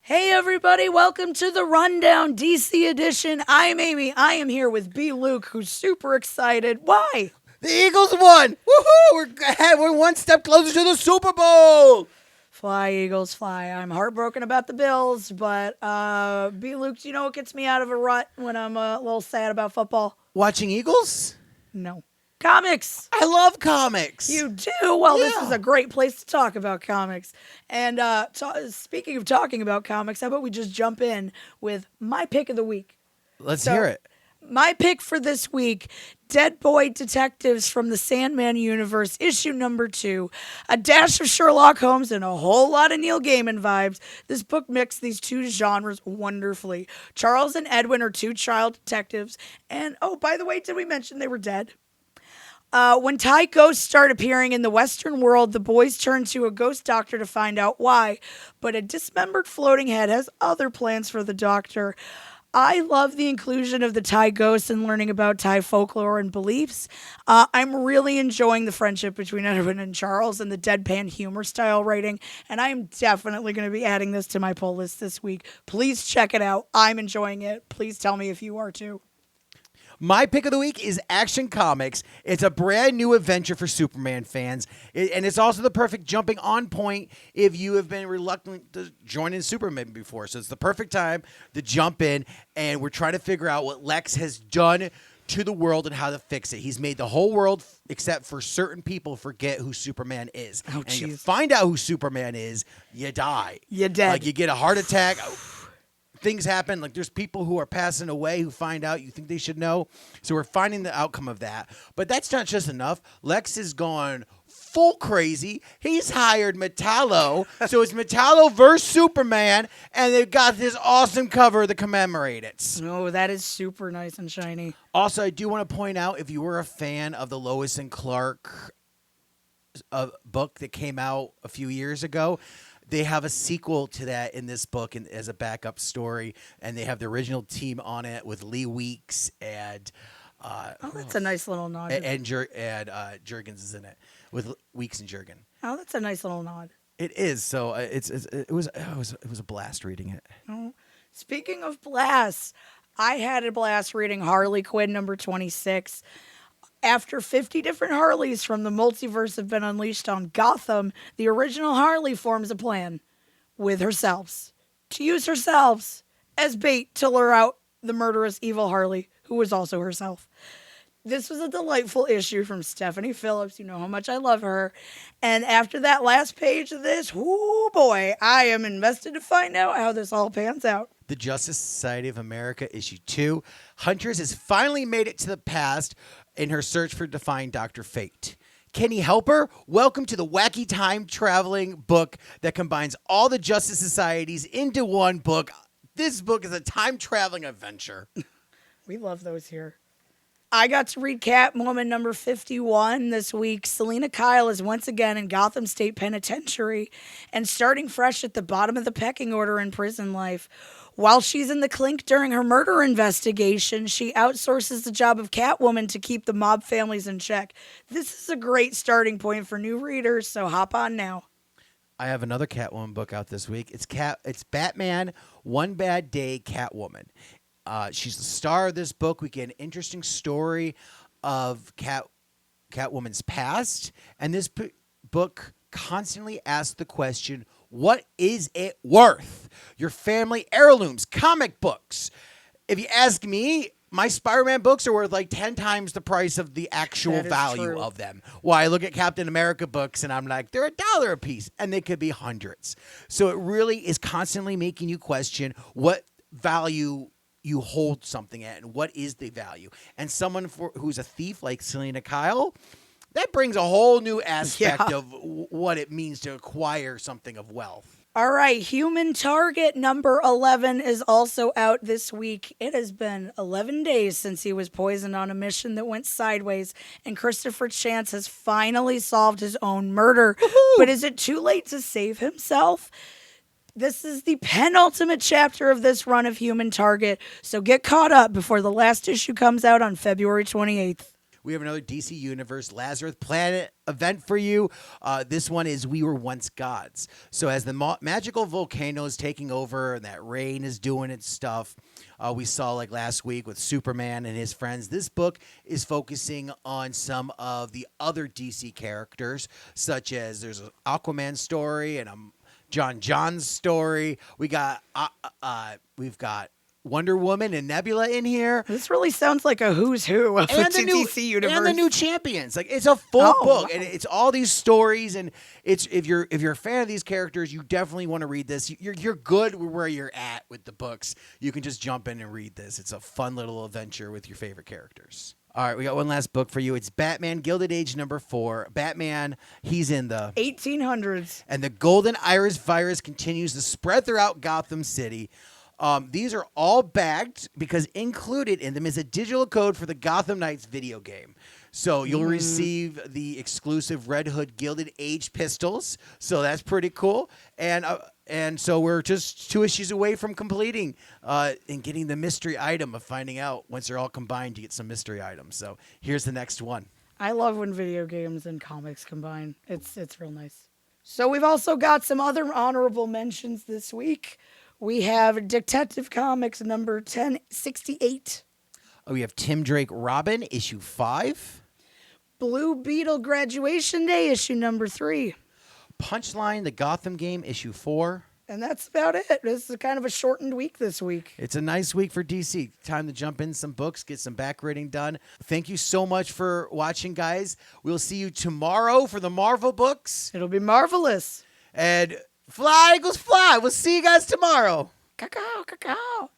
Hey everybody, welcome to the Rundown DC edition. I'm Amy. I am here with B. Luke, who's super excited. Why? The Eagles won! Woohoo! We're one step closer to the Super Bowl! Fly, Eagles, fly. I'm heartbroken about the Bills, but B. Luke, do you know what gets me out of a rut when I'm a little sad about football? Watching Eagles? No. Comics. I love comics. You do? Well, this Yeah. is a great place to talk about comics. And speaking of talking about comics, how about we just jump in with my pick of the week? Let's So- hear it. My pick for this week, Dead Boy Detectives from the Sandman Universe, issue number 2. A dash of Sherlock Holmes and a whole lot of Neil Gaiman vibes. This book mixed these two genres wonderfully. Charles and Edwin are two child detectives. And, oh, by the way, did we mention they were dead? When Thai ghosts start appearing in the Western world, the boys turn to a ghost doctor to find out why. But a dismembered floating head has other plans for the doctor. I love the inclusion of the Thai ghosts and learning about Thai folklore and beliefs. I'm really enjoying the friendship between Edwin and Charles and the deadpan humor style writing, and I am definitely going to be adding this to my pull list this week. Please check it out. I'm enjoying it. Please tell me if you are too. My pick of the week is Action Comics. It's a brand new adventure for Superman fans, and it's also the perfect jumping on point if you have been reluctant to join in Superman before. So it's the perfect time to jump in, and we're trying to figure out what Lex has done to the world and how to fix it. He's made the whole world, except for certain people, forget who Superman is. Oh, and you jeez. find out who Superman is, you die. You're dead. Like you get a heart attack. Things happen. Like there's people who are passing away who find out you think they should know. So we're finding the outcome of that. But that's not just enough. Lex is gone full crazy. He's hired Metallo. So it's Metallo versus Superman. And they've got this awesome cover to commemorate it. Oh, that is super nice and shiny. Also, I do want to point out, if you were a fan of the Lois and Clark book that came out a few years ago, they have a sequel to that in this book and as a backup story, and they have the original team on it with Lee Weeks and Oh, that's a nice little nod. Jurgens is in it with Weeks and Jurgen. Oh, that's a nice little nod. It is so. It was a blast reading it. Oh. Speaking of blasts, I had a blast reading Harley Quinn number 26. After 50 different Harleys from the multiverse have been unleashed on Gotham, the original Harley forms a plan with herself to use herself as bait to lure out the murderous evil Harley, who was also herself. This was a delightful issue from Stephanie Phillips. You know how much I love her. And after that last page of this, whoo boy, I am invested to find out how this all pans out. The Justice Society of America, issue 2. Huntress has finally made it to the past in her search for defying Dr. Fate. Can he help her? Welcome to the wacky time-traveling book that combines all the Justice Societies into one book. This book is a time-traveling adventure. We love those here. I got to read Catwoman number 51 this week. Selena Kyle is once again in Gotham State Penitentiary and starting fresh at the bottom of the pecking order in prison life. While she's in the clink during her murder investigation, she outsources the job of Catwoman to keep the mob families in check. This is a great starting point for new readers, so hop on now. I have another Catwoman book out this week. It's Batman, One Bad Day, Catwoman. She's the star of this book. We get an interesting story of Catwoman's past, and this book constantly asks the question, what is it worth? Your family heirlooms, comic books. If you ask me, my Spider-Man books are worth like 10 times the price of the actual That is value true. of them. Well, I look at Captain America books and I'm like, they're $1 a piece, and they could be hundreds. So it really is constantly making you question what value you hold something at and what is the value. And someone who's a thief like Selena Kyle, that brings a whole new aspect of what it means to acquire something of wealth. All right, Human Target number 11 is also out this week. It has been 11 days since he was poisoned on a mission that went sideways, and Christopher Chance has finally solved his own murder. Woohoo! But is it too late to save himself? This is the penultimate chapter of this run of Human Target, so get caught up before the last issue comes out on February 28th. we have another DC Universe Lazarus Planet event for you. This one is We Were Once Gods. So as the magical volcano is taking over and that rain is doing its stuff, we saw like last week with Superman and his friends. This book is focusing on some of the other DC characters, such as there's an Aquaman story and a John's story. We've got Wonder Woman and Nebula in here. This really sounds like a who's who of the DC universe. And the new champions. Like it's a full book, and it's all these stories. And it's if you're a fan of these characters, you definitely want to read this. You're good where you're at with the books. You can just jump in and read this. It's a fun little adventure with your favorite characters. All right, we got one last book for you. It's Batman Gilded Age #4. Batman, he's in the 1800s. And the Golden Iris virus continues to spread throughout Gotham City. These are all bagged because included in them is a digital code for the Gotham Knights video game. So you'll receive the exclusive Red Hood Gilded Age pistols. So that's pretty cool. And so we're just 2 issues away from completing and getting the mystery item of finding out once they're all combined to get some mystery items. So here's the next one. I love when video games and comics combine. It's real nice. So we've also got some other honorable mentions this week. We have Detective Comics number 1068. We have Tim Drake Robin, issue 5. Blue Beetle Graduation Day, issue number 3. Punchline, the Gotham game, issue 4. And that's about it. This is kind of a shortened week this week. It's a nice week for DC. Time to jump in some books, get some back reading done. Thank you so much for watching, guys. We'll see you tomorrow for the Marvel books. It'll be marvelous. And fly, Eagles, fly. We'll see you guys tomorrow. Cacao, cacao.